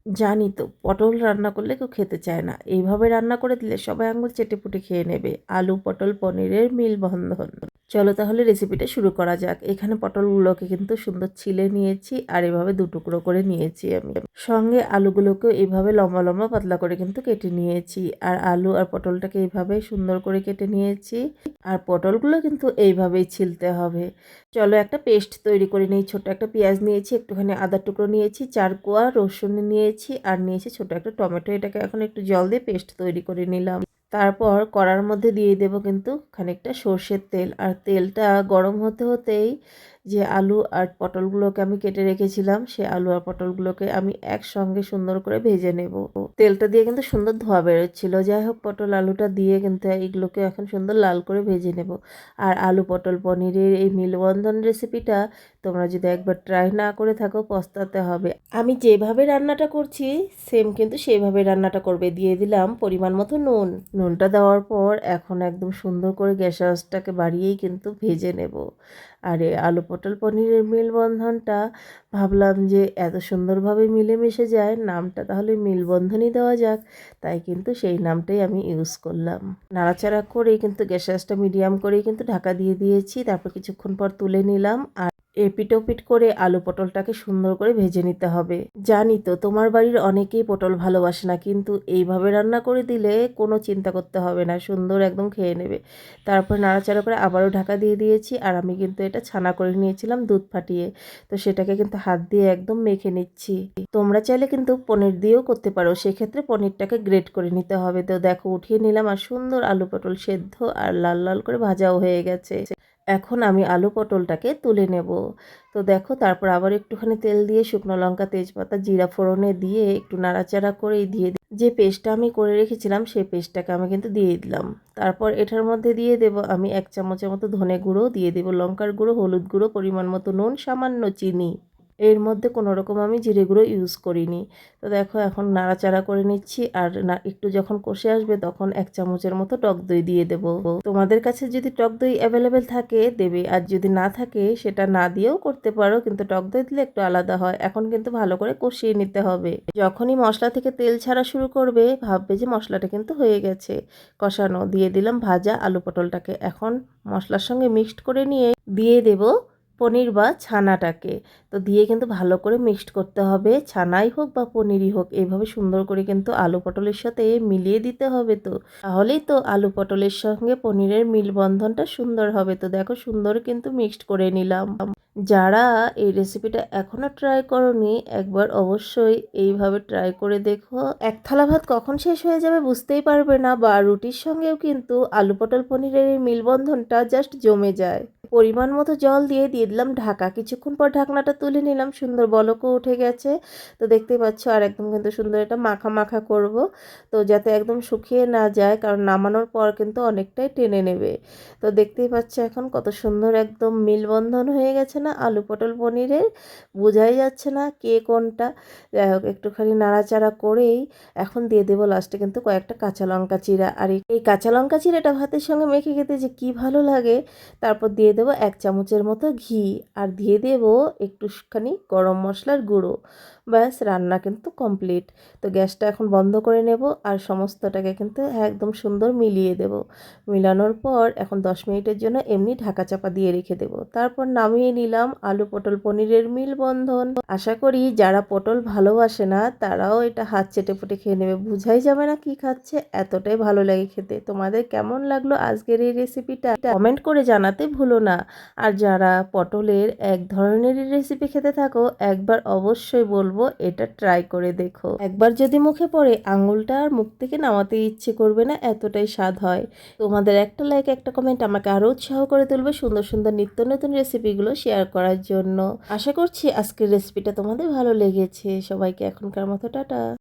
জানি তো পটল রান্না করলে কেউ খেতে চায় না, এইভাবে রান্না করে দিলে সবাই আঙুল চেটেপুটে খেয়ে নেবে। আলু পটল পনিরের মেলবন্ধন। চলো তাহলে রেসিপিটা শুরু করা যাক। এখানে পটলগুলোকে কিন্তু সুন্দর ছিলে নিয়েছি আর এভাবে দু টুকরো করে নিয়েছি আমি। সঙ্গে আলুগুলোকেও এইভাবে লম্বা লম্বা পাতলা করে কিন্তু কেটে নিয়েছি। আর আলু আর পটলটাকে এইভাবে সুন্দর করে কেটে নিয়েছি। আর পটলগুলো কিন্তু এইভাবেই ছিলতে হবে। চলো একটা পেস্ট তৈরি করে নিই। ছোট একটা পেঁয়াজ নিয়েছি, একটুখানি আদার টুকরো নিয়েছি, 4 কোয়া রসুন নিয়েছি আর নিয়েছি ছোট একটা টমেটো। এটাকে এখন একটু জল দিয়ে পেস্ট তৈরি করে নিলাম। তারপর কড়ার মধ্যে দিয়ে দেব কিন্তু খানিকটা সর্ষের তেল। আর তেলটা গরম হতে হতেই যে আলু আর পটলগুলোকে আমি কেটে রেখেছিলাম, সে আলু আর পটলগুলোকে আমি একসঙ্গে সুন্দর করে ভেজে নেব। তেলটা দিয়ে কিন্তু সুন্দর ধোয়া বেরোচ্ছিল। যাই হোক, পটল আলুটা দিয়ে কিন্তু এগুলোকে এখন সুন্দর লাল করে ভেজে নেব। আর আলু পটল পনিরের এই মেলবন্ধন রেসিপিটা তোমরা যদি একবার ট্রাই না করে থাকো পস্তাতে হবে। আমি যেভাবে রান্নাটা করছি সেম কিন্তু সেইভাবে রান্নাটা করবে। দিয়ে দিলাম পরিমাণ মতো নুন। নুনটা দেওয়ার পর এখন একদম সুন্দর করে গ্যাস আঁচটাকে বাড়িয়েই কিন্তু ভেজে নেব। আর এই আলু পটল পনিরের মেলবন্ধনটা ভাবলাম যে এত সুন্দরভাবে মিলেমিশে যায়, নামটা তাহলে মেলবন্ধনই দেওয়া যাক। তাই কিন্তু সেই নামটাই আমি ইউজ করলাম। নাড়াচাড়া করেই কিন্তু গ্যাস আঁচটা মিডিয়াম করেই কিন্তু ঢাকা দিয়ে দিয়েছি। তারপর কিছুক্ষণ পর তুলে নিলাম। আর এপিট ওপিট করে আলু পটলটাকে সুন্দর করে ভেজে নিতে হবে। জানি তো তোমার বাড়ির অনেকেই পটল ভালোবাসে না, কিন্তু এইভাবে রান্না করে দিলে কোনো চিন্তা করতে হবে না, সুন্দর একদম খেয়ে নেবে। তারপর নাড়াচাড়া করে আবারও ঢাকা দিয়ে দিয়েছি। আর আমি কিন্তু এটা ছানা করে নিয়েছিলাম দুধ ফাটিয়ে, তো সেটাকে কিন্তু হাত দিয়ে একদম মেখে নিচ্ছি। তোমরা চাইলে কিন্তু পনির দিয়েও করতে পারো, সেক্ষেত্রে পনিরটাকে গ্রেট করে নিতে হবে। তো দেখো উঠিয়ে নিলাম আর সুন্দর আলু পটল সেদ্ধ আর লাল লাল করে ভাজাও হয়ে গেছে। এখন আমি আলু পটলটাকে তুলে নেব। তো দেখো তারপর আবার একটুখানি তেল দিয়ে শুকনো লঙ্কা তেজপাতা জিরা ফোড়নে দিয়ে একটু নাড়াচাড়া করেই দিয়ে যে পেস্টটা আমি করে রেখেছিলাম সেই পেস্টটাকে আমি কিন্তু দিয়ে দিলাম। তারপর এটার মধ্যে দিয়ে দেব আমি 1 চামচের মতো ধনে গুঁড়ো, দিয়ে দেব লঙ্কার গুঁড়ো, হলুদ গুঁড়ো, পরিমাণ মতো নুন, সামান্য চিনি। এর মধ্যে কোনো রকম আমি জিরে গুঁড়ো ইউজ করিনি। তো দেখো এখন নাড়াচাড়া করে নিচ্ছি। আর না একটু যখন কষে আসবে তখন 1 চামচের মতো টক দই দিয়ে দেব। তোমাদের কাছে যদি টক দই অ্যাভেলেবেল থাকে দেবে, আর যদি না থাকে সেটা না দিয়েও করতে পারো, কিন্তু টক দই দিলে একটু আলাদা হয়। এখন কিন্তু ভালো করে কষিয়ে নিতে হবে। যখনই মশলা থেকে তেল ছাড়া শুরু করবে ভাববে যে মশলাটা কিন্তু হয়ে গেছে কষানো। দিয়ে দিলাম ভাজা আলু পটলটাকে। এখন মশলার সঙ্গে মিক্সড করে নিয়ে দিয়ে দেব পনির বা ছানাটাকে। তো দিয়ে কিন্তু ভালো করে মিক্সড করতে হবে, ছানাই হোক বা পনিরই হোক, এইভাবে সুন্দর করে কিন্তু আলু পটলের সাথে মিলিয়ে দিতে হবে। তো তাহলেই তো আলু পটলের সঙ্গে পনিরের মিলবন্ধনটা সুন্দর হবে। তো দেখো সুন্দর কিন্তু মিক্সড করে নিলাম। যারা এই রেসিপিটা এখনও ট্রাই করনি একবার অবশ্যই এইভাবে ট্রাই করে দেখো। এক থালা ভাত কখন শেষ হয়ে যাবে বুঝতেই পারবে না, বা রুটির সঙ্গেও কিন্তু আলু পটল পনিরের এই মিলবন্ধনটা জাস্ট জমে যায়। পরিমাণ মতো জল দিয়ে দিলাম ঢাকা। কিছুক্ষণ পর ঢাকনাটা তুলে নিলাম, সুন্দর বলকও উঠে গেছে। তো দেখতেই পাচ্ছ আর একদম কিন্তু সুন্দর এটা মাখা মাখা করব, তো যাতে একদম শুকিয়ে না যায়, কারণ নামানোর পর কিন্তু অনেকটাই টেনে নেবে। তো দেখতেই পাচ্ছ এখন কত সুন্দর একদম মিলবন্ধন হয়ে গেছে না আলু পটল পনিরের, বোঝাই যাচ্ছে না কে কোনটা। যাই হোক একটুখানি নাড়াচাড়া করেই এখন দিয়ে দেবো লাস্টে কিন্তু কয়েকটা কাঁচা লঙ্কা চিরা। আর এই কাঁচা লঙ্কা চিরাটা ভাতের সঙ্গে মেখে খেতে যে কী ভালো লাগে। তারপর দিয়ে দেবো 1 চামচের মতো ঘি, আর দিয়ে দেবো একটুখানি গরম মশলার গুঁড়ো। ব্যাস রান্না কিন্তু কমপ্লিট। তো গ্যাসটা এখন বন্ধ করে নেব আর সমস্তটাকে কিন্তু একদম সুন্দর মিলিয়ে দেব। মিলানোর পর এখন 10 মিনিটের জন্য এমনি ঢাকা চাপা দিয়ে রেখে দেব। তারপর নামিয়ে নিলাম আলু পটল পনিরের মিলবন্ধন। আশা করি যারা পটল ভালোবাসে না তারাও এটা হাত চেটেপুটে খেয়ে নেবে, বোঝাই যাবে না কি খাচ্ছে, এতটাই ভালো লাগে খেতে। তোমাদের কেমন লাগলো আজকের এই রেসিপিটা কমেন্ট করে জানাতে ভুলো না। আর যারা পটলের এক ধরনেরই রেসিপি খেতে থাকো একবার অবশ্যই বলবো এটা ট্রাই করে দেখো। একবার যদি মুখে পড়ে আঙুলটা আর মুখ থেকে নামাতে ইচ্ছে করবে না, এতটাই স্বাদ হয়। তোমাদের একটা লাইক একটা কমেন্ট আমাকে আরও উৎসাহ করে তুলবে সুন্দর সুন্দর নিত্য নতুন রেসিপিগুলো শেয়ার করার জন্য। আশা করছি আজকের রেসিপিটা তোমাদের ভালো লেগেছে। সবাইকে এখনকার মতো টাটা।